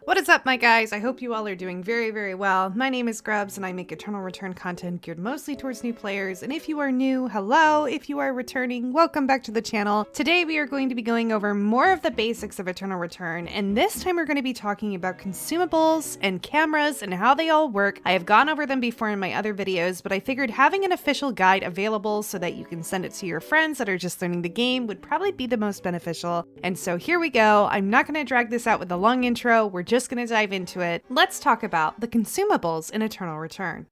What is up, my guys? I hope you all are doing very, very well. My name is grubbz and I make Eternal Return content geared mostly towards new players. And if you are new, hello. If you are returning, welcome back to the channel. Today we are going to be going over more of the basics of Eternal Return, and this time we're going to be talking about consumables and cameras and how they all work. I have gone over them before in my other videos, but I figured having an official guide available so that you can send it to your friends that are just learning the game would probably be the most beneficial. And so here we go. I'm not going to drag this out with a long intro. We're just going to dive into it. Let's talk about the consumables in Eternal Return.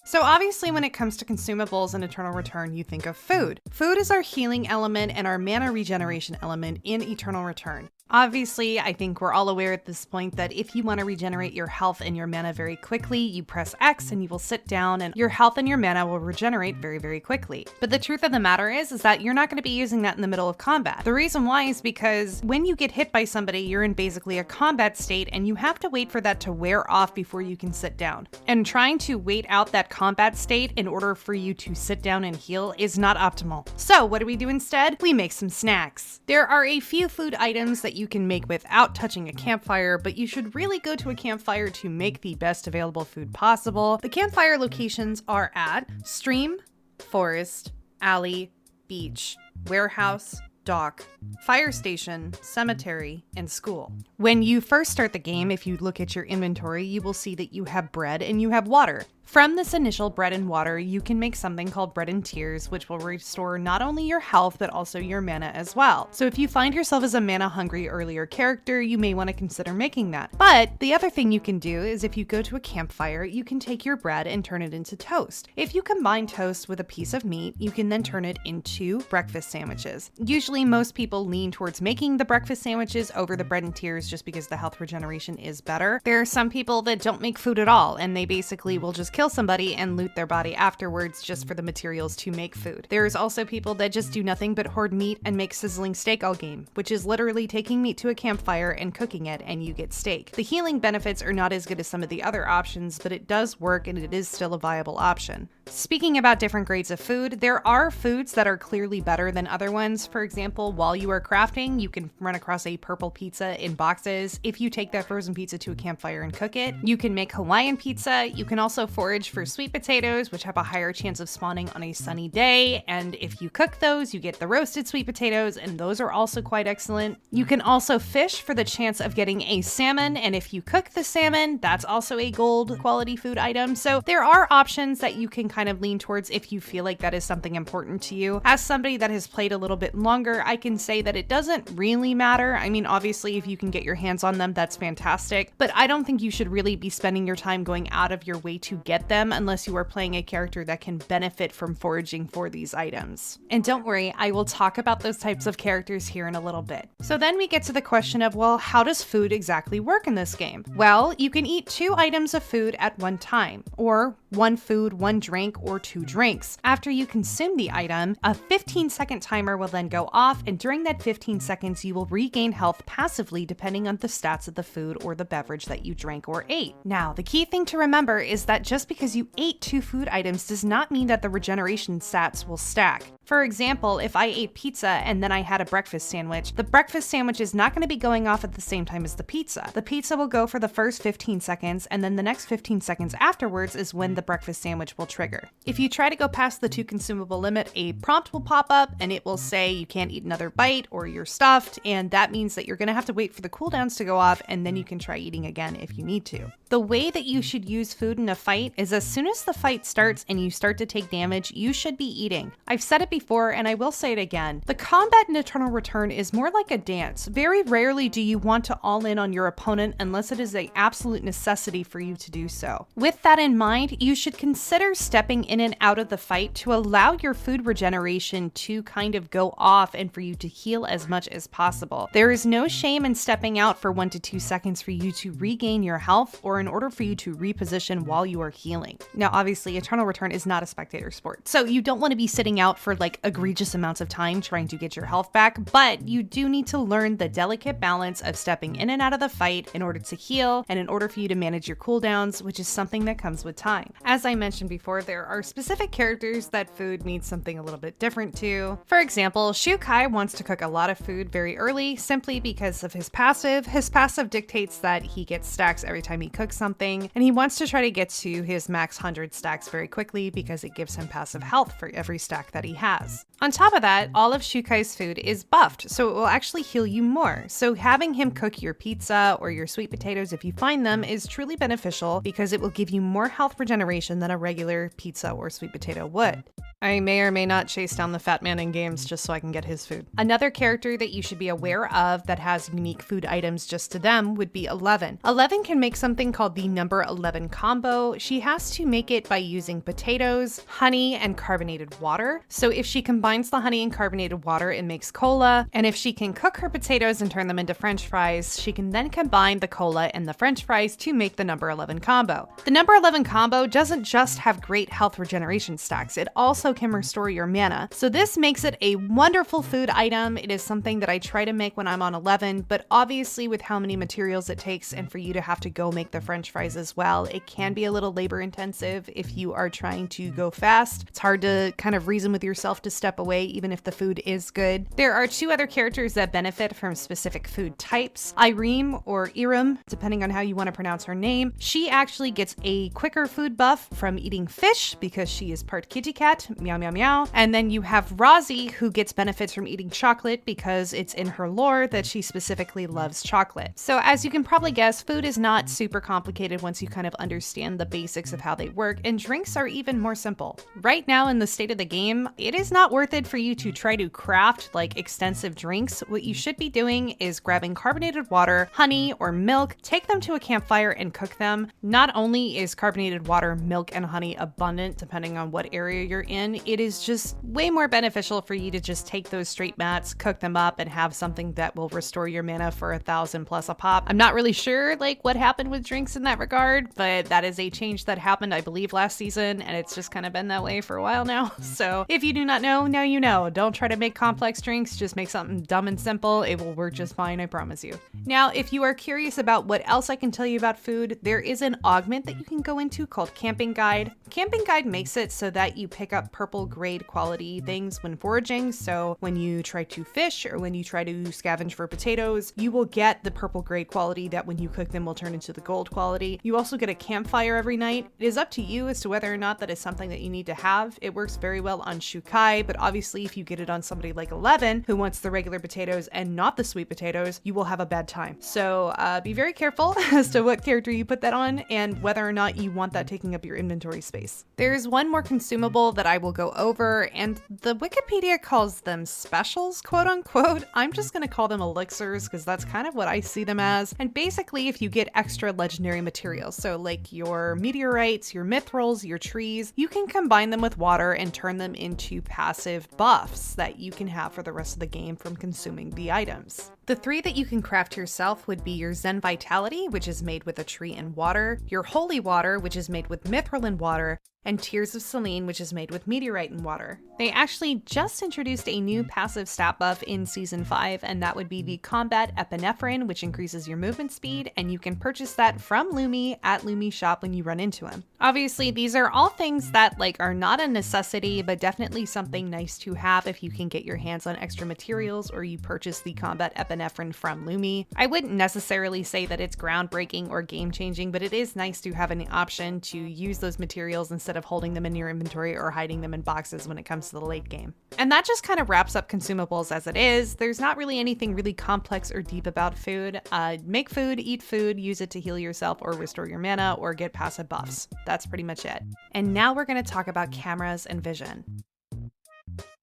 So obviously when it comes to consumables in Eternal Return, you think of food. Food is our healing element and our mana regeneration element in Eternal Return. Obviously, I think we're all aware at this point that if you want to regenerate your health and your mana very quickly, you press X and you will sit down and your health and your mana will regenerate very, very quickly. But the truth of the matter is that you're not going to be using that in the middle of combat. The reason why is because when you get hit by somebody, you're in basically a combat state and you have to wait for that to wear off before you can sit down. And trying to wait out that combat state in order for you to sit down and heal is not optimal. So what do we do instead? We make some snacks. There are a few food items that you can make without touching a campfire, but you should really go to a campfire to make the best available food possible. The campfire locations are at stream, forest, alley, beach, warehouse, dock, fire station, cemetery, and school. When you first start the game, if you look at your inventory, you will see that you have bread and you have water. From this initial bread and water, you can make something called bread and tears, which will restore not only your health, but also your mana as well. So if you find yourself as a mana hungry earlier character, you may want to consider making that. But the other thing you can do is if you go to a campfire, you can take your bread and turn it into toast. If you combine toast with a piece of meat, you can then turn it into breakfast sandwiches. Usually most people lean towards making the breakfast sandwiches over the bread and tears just because the health regeneration is better. There are some people that don't make food at all, and they basically will just kill somebody and loot their body afterwards just for the materials to make food. There's also people that just do nothing but hoard meat and make sizzling steak all game, which is literally taking meat to a campfire and cooking it and you get steak. The healing benefits are not as good as some of the other options, but it does work and it is still a viable option. Speaking about different grades of food, there are foods that are clearly better than other ones. For example, while you are crafting, you can run across a purple pizza in boxes. If you take that frozen pizza to a campfire and cook it, you can make Hawaiian pizza. You can also forage for sweet potatoes, which have a higher chance of spawning on a sunny day. And if you cook those, you get the roasted sweet potatoes, and those are also quite excellent. You can also fish for the chance of getting a salmon. And if you cook the salmon, that's also a gold quality food item. So there are options that you can kind of lean towards if you feel like that is something important to you. As somebody that has played a little bit longer, I can say that it doesn't really matter. I mean, obviously, if you can get your hands on them, that's fantastic. But I don't think you should really be spending your time going out of your way to get them unless you are playing a character that can benefit from foraging for these items. And don't worry, I will talk about those types of characters here in a little bit. So then we get to the question of, well, how does food exactly work in this game? Well, you can eat 2 items of food at one time, or 1 food, 1 drink, or 2 drinks. After you consume the item, a 15-second timer will then go off, and during that 15 seconds, you will regain health passively depending on the stats of the food or the beverage that you drank or ate. Now, the key thing to remember is that just because you ate 2 food items does not mean that the regeneration stats will stack. For example, if I ate pizza and then I had a breakfast sandwich, the breakfast sandwich is not going to be going off at the same time as the pizza. The pizza will go for the first 15 seconds, and then the next 15 seconds afterwards is when the breakfast sandwich will trigger. If you try to go past the 2 consumable limit, a prompt will pop up and it will say you can't eat another bite or you're stuffed, and that means that you're going to have to wait for the cooldowns to go off and then you can try eating again if you need to. The way that you should use food in a fight is as soon as the fight starts and you start to take damage, you should be eating. I've said it before and I will say it again. The combat in Eternal Return is more like a dance. Very rarely do you want to all in on your opponent unless it is an absolute necessity for you to do so. With that in mind, you should consider stepping in and out of the fight to allow your food regeneration to kind of go off and for you to heal as much as possible. There is no shame in stepping out for 1 to 2 seconds for you to regain your health or in order for you to reposition while you are healing. Now, obviously, Eternal Return is not a spectator sport, so you don't want to be sitting out for like egregious amounts of time trying to get your health back, but you do need to learn the delicate balance of stepping in and out of the fight in order to heal and in order for you to manage your cooldowns, which is something that comes with time. As I mentioned before, there are specific characters that food means something a little bit different to. For example, Shukai wants to cook a lot of food very early simply because of his passive. His passive dictates that he gets stacks every time he cooks something, and he wants to try to get to his max 100 stacks very quickly because it gives him passive health for every stack that he has. On top of that, all of Shukai's food is buffed, so it will actually heal you more. So having him cook your pizza or your sweet potatoes if you find them is truly beneficial because it will give you more health regeneration than a regular pizza or sweet potato would. I may or may not chase down the fat man in games just so I can get his food. Another character that you should be aware of that has unique food items just to them would be 11. 11 can make something called the number 11 combo. She has to make it by using potatoes, honey, and carbonated water. So if she combines the honey and carbonated water, it makes cola. And if she can cook her potatoes and turn them into french fries, she can then combine the cola and the french fries to make the number 11 combo. The number 11 combo doesn't just have great health regeneration stacks, it also can restore your mana. So this makes it a wonderful food item. It is something that I try to make when I'm on 11, but obviously with how many materials it takes and for you to have to go make the french fries as well, it can be a little labor intensive if you are trying to go fast. It's hard to kind of reason with yourself to step away even if the food is good. There are two other characters that benefit from specific food types. Irem or Irem, depending on how you want to pronounce her name. She actually gets a quicker food buff from eating fish because she is part kitty cat, meow meow meow. And then you have Rozzy, who gets benefits from eating chocolate because it's in her lore that she specifically loves chocolate. So as you can probably guess, food is not super complicated once you kind of understand the basics of how they work, and drinks are even more simple. Right now in the state of the game, it is not worth it for you to try to craft like extensive drinks. What you should be doing is grabbing carbonated water, honey, or milk, take them to a campfire and cook them. Not only is carbonated water, milk, and honey abundant depending on what area you're in, it is just way more beneficial for you to just take those straight mats, cook them up, and have something that will restore your mana for 1,000 plus a pop. I'm not really sure like what happened with drinks in that regard, but that is a change that happened, I believe, last season, and it's just kind of been that way for a while now. So if you do not know, now you know. Don't try to make complex drinks, just make something dumb and simple. It will work just fine, I promise you. Now, if you are curious about what else I can tell you about food, there is an augment that you can go into called Camping Guide. Camping Guide makes it so that you pick up purple grade quality things when foraging. So when you try to fish or when you try to scavenge for potatoes, you will get the purple grade quality that when you cook them will turn into the gold quality. You also get a campfire every night. It is up to you as to whether or not that is something that you need to have. It works very well on Shukai, but obviously if you get it on somebody like 11 who wants the regular potatoes and not the sweet potatoes, you will have a bad time. So be very careful as to what character you put that on and whether or not you want that taking up your inventory space. There's one more consumable that I will go over, and the Wikipedia calls them specials, quote unquote. I'm just going to call them elixirs because that's kind of what I see them as. And basically, if you get extra legendary materials, so like your meteorites, your mithrils, your trees, you can combine them with water and turn them into passive buffs that you can have for the rest of the game from consuming the items. The three that you can craft yourself would be your Zen Vitality, which is made with a tree and water, your Holy Water, which is made with mithril and water, and Tears of Selene, which is made with meteorite and water. They actually just introduced a new passive stat buff in Season 5, and that would be the Combat Epinephrine, which increases your movement speed, and you can purchase that from Lumi at Lumi Shop when you run into him. Obviously, these are all things that are not a necessity, but definitely something nice to have if you can get your hands on extra materials or you purchase the Combat Epinephrine from Lumi. I wouldn't necessarily say that it's groundbreaking or game-changing, but it is nice to have an option to use those materials instead of holding them in your inventory or hiding them in boxes when it comes to the late game. And that just kind of wraps up consumables as it is. There's not really anything really complex or deep about food. Make food, eat food, use it to heal yourself or restore your mana or get passive buffs. That's pretty much it. And now we're going to talk about cameras and vision.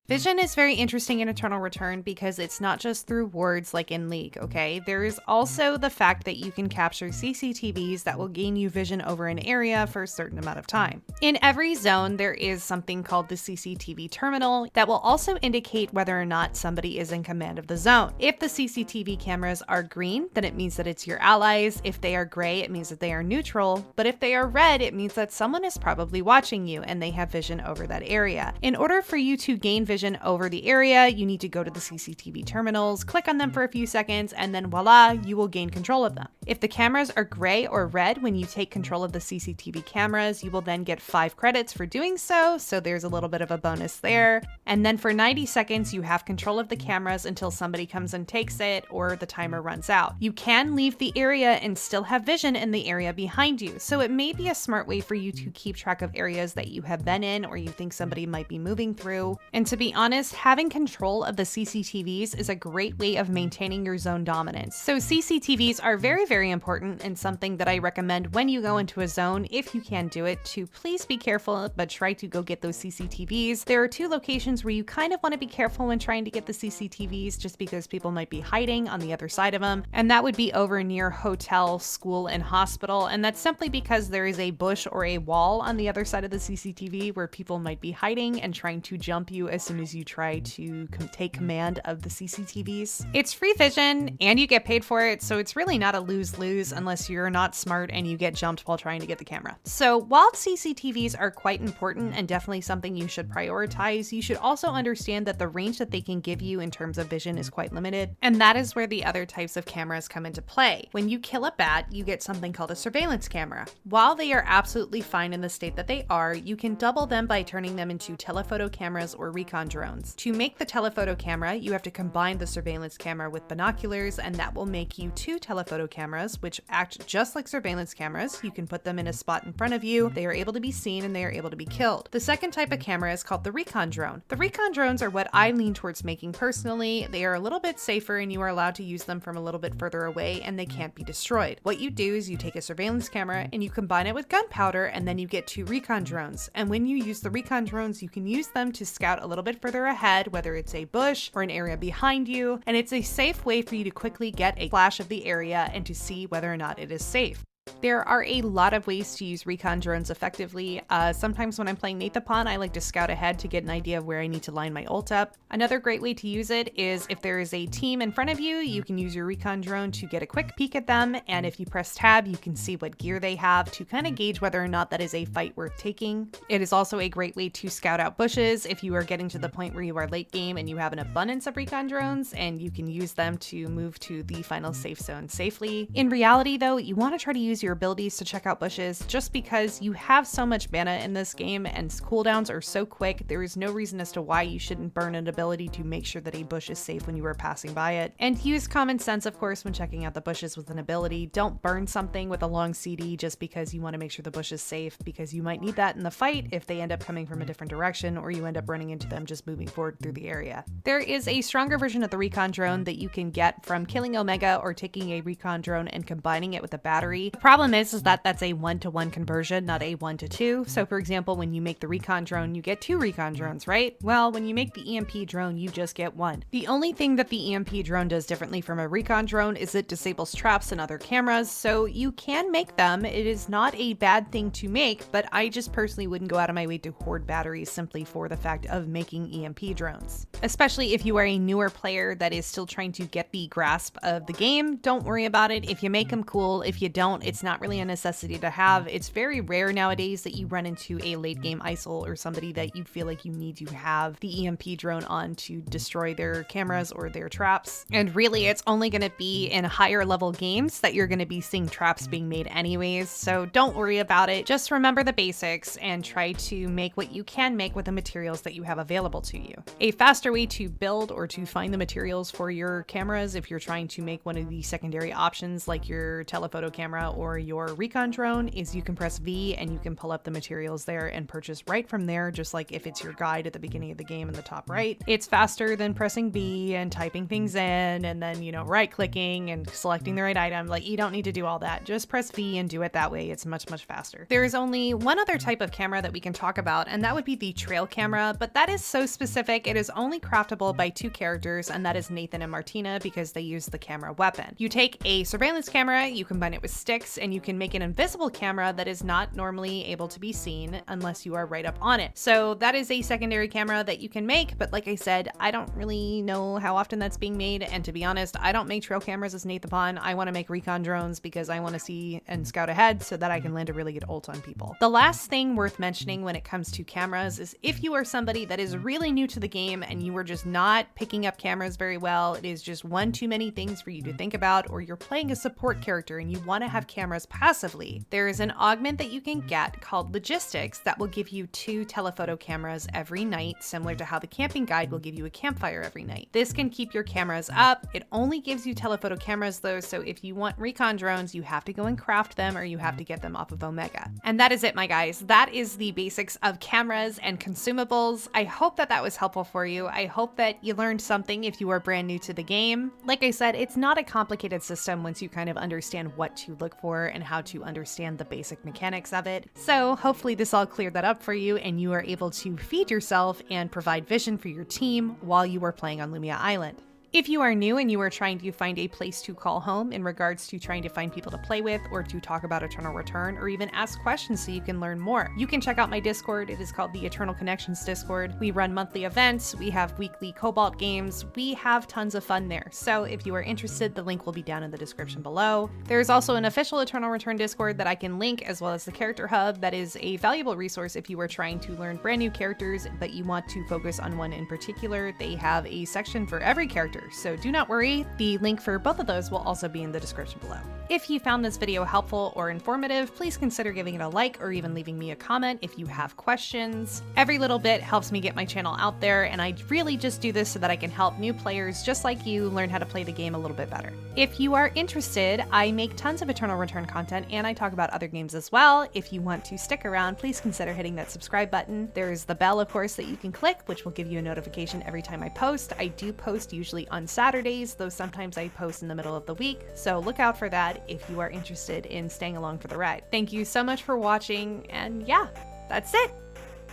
Vision is very interesting in Eternal Return because it's not just through words like in League, okay? There is also the fact that you can capture CCTVs that will gain you vision over an area for a certain amount of time. In every zone, there is something called the CCTV terminal that will also indicate whether or not somebody is in command of the zone. If the CCTV cameras are green, then it means that it's your allies. If they are gray, it means that they are neutral. But if they are red, it means that someone is probably watching you and they have vision over that area. In order for you to gain vision vision over the area, you need to go to the CCTV terminals, click on them for a few seconds, and then voila, you will gain control of them. If the cameras are gray or red when you take control of the CCTV cameras, you will then get 5 credits for doing so there's a little bit of a bonus there. And then for 90 seconds, you have control of the cameras until somebody comes and takes it or the timer runs out. You can leave the area and still have vision in the area behind you, so it may be a smart way for you to keep track of areas that you have been in or you think somebody might be moving through. And to be honest, having control of the CCTVs is a great way of maintaining your zone dominance. So CCTVs are very, very important and something that I recommend when you go into a zone, if you can do it, to please be careful, but try to go get those CCTVs. There are 2 locations where you kind of want to be careful when trying to get the CCTVs just because people might be hiding on the other side of them, and that would be over near hotel, school, and hospital, and that's simply because there is a bush or a wall on the other side of the CCTV where people might be hiding and trying to jump you as soon as you try to take command of the CCTVs. It's free vision and you get paid for it, so it's really not a lose-lose unless you're not smart and you get jumped while trying to get the camera. So while CCTVs are quite important and definitely something you should prioritize, you should also understand that the range that they can give you in terms of vision is quite limited, and that is where the other types of cameras come into play. When you kill a bat, you get something called a surveillance camera. While they are absolutely fine in the state that they are, you can double them by turning them into telephoto cameras or recon drones. To make the telephoto camera, you have to combine the surveillance camera with binoculars, and that will make you 2 telephoto cameras, which act just like surveillance cameras. You can put them in a spot in front of you, they are able to be seen, and they are able to be killed. The second type of camera is called the recon drone. The recon drones are what I lean towards making personally. They are a little bit safer and you are allowed to use them from a little bit further away and they can't be destroyed. What you do is you take a surveillance camera and you combine it with gunpowder, and then you get 2 recon drones. And when you use the recon drones, you can use them to scout a little bit further ahead, whether it's a bush or an area behind you, and it's a safe way for you to quickly get a flash of the area and to see whether or not it is safe. There are a lot of ways to use recon drones effectively. Sometimes when I'm playing Nathapon, I like to scout ahead to get an idea of where I need to line my ult up. Another great way to use it is if there is a team in front of you, you can use your recon drone to get a quick peek at them, and if you press tab, you can see what gear they have to kind of gauge whether or not that is a fight worth taking. It is also a great way to scout out bushes if you are getting to the point where you are late game and you have an abundance of recon drones, and you can use them to move to the final safe zone safely. In reality though, you want to try to use your abilities to check out bushes just because you have so much mana in this game and cooldowns are so quick. There is no reason as to why you shouldn't burn an ability to make sure that a bush is safe when you are passing by it. And use common sense, of course, when checking out the bushes with an ability. Don't burn something with a long CD just because you want to make sure the bush is safe, because you might need that in the fight if they end up coming from a different direction or you end up running into them just moving forward through the area. There is a stronger version of the recon drone that you can get from killing Omega or taking a recon drone and combining it with a battery. The problem is that that's a 1-to-1 conversion, not a 1-to-2. So for example, when you make the recon drone, you get 2 recon drones, right? Well, when you make the EMP drone, you just get 1. The only thing that the EMP drone does differently from a recon drone is it disables traps and other cameras, so you can make them. It is not a bad thing to make, but I just personally wouldn't go out of my way to hoard batteries simply for the fact of making EMP drones. Especially if you are a newer player that is still trying to get the grasp of the game, don't worry about it. If you make them, cool. If you don't, it's not really a necessity to have. It's very rare nowadays that you run into a late game ISIL or somebody that you feel like you need to have the EMP drone on to destroy their cameras or their traps. And really, it's only going to be in higher level games that you're going to be seeing traps being made anyways, so don't worry about it. Just remember the basics and try to make what you can make with the materials that you have available to you. A faster way to build or to find the materials for your cameras if you're trying to make one of the secondary options like your telephoto camera or your recon drone is you can press V and you can pull up the materials there and purchase right from there, just like if it's your guide at the beginning of the game in the top right. It's faster than pressing B and typing things in and then, right clicking and selecting the right item. Like, you don't need to do all that. Just press V and do it that way. It's much, much faster. There is only one other type of camera that we can talk about, and that would be the trail camera, but that is so specific. It is only craftable by 2 characters, and that is Nathan and Martina, because they use the camera weapon. You take a surveillance camera, you combine it with sticks, fix, and you can make an invisible camera that is not normally able to be seen unless you are right up on it. So that is a secondary camera that you can make, but like I said, I don't really know how often that's being made, and to be honest, I don't make trail cameras as Nathapon. I want to make recon drones because I want to see and scout ahead so that I can land a really good ult on people. The last thing worth mentioning when it comes to cameras is if you are somebody that is really new to the game and you are just not picking up cameras very well, it is just one too many things for you to think about, or you're playing a support character and you want to have cameras passively, there is an augment that you can get called Logistics that will give you 2 telephoto cameras every night, similar to how the camping guide will give you a campfire every night. This can keep your cameras up. It only gives you telephoto cameras though, so if you want recon drones, you have to go and craft them or you have to get them off of Omega. And that is it, my guys. That is the basics of cameras and consumables. I hope that that was helpful for you. I hope that you learned something if you are brand new to the game. Like I said, it's not a complicated system once you kind of understand what to look for and how to understand the basic mechanics of it. So hopefully this all cleared that up for you and you are able to feed yourself and provide vision for your team while you are playing on Lumia Island. If you are new and you are trying to find a place to call home in regards to trying to find people to play with or to talk about Eternal Return or even ask questions so you can learn more, you can check out my Discord. It is called the Eternal Connections Discord. We run monthly events, we have weekly Cobalt games, we have tons of fun there. So if you are interested, the link will be down in the description below. There is also an official Eternal Return Discord that I can link, as well as the Character Hub that is a valuable resource if you are trying to learn brand new characters but you want to focus on one in particular. They have a section for every character. So do not worry, the link for both of those will also be in the description below. If you found this video helpful or informative, please consider giving it a like or even leaving me a comment if you have questions. Every little bit helps me get my channel out there, and I really just do this so that I can help new players just like you learn how to play the game a little bit better. If you are interested, I make tons of Eternal Return content and I talk about other games as well. If you want to stick around, please consider hitting that subscribe button. There's the bell, of course, that you can click, which will give you a notification every time I post. I do post usually on Saturdays, though sometimes I post in the middle of the week, so look out for that if you are interested in staying along for the ride. Thank you so much for watching, and yeah, that's it.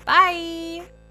Bye!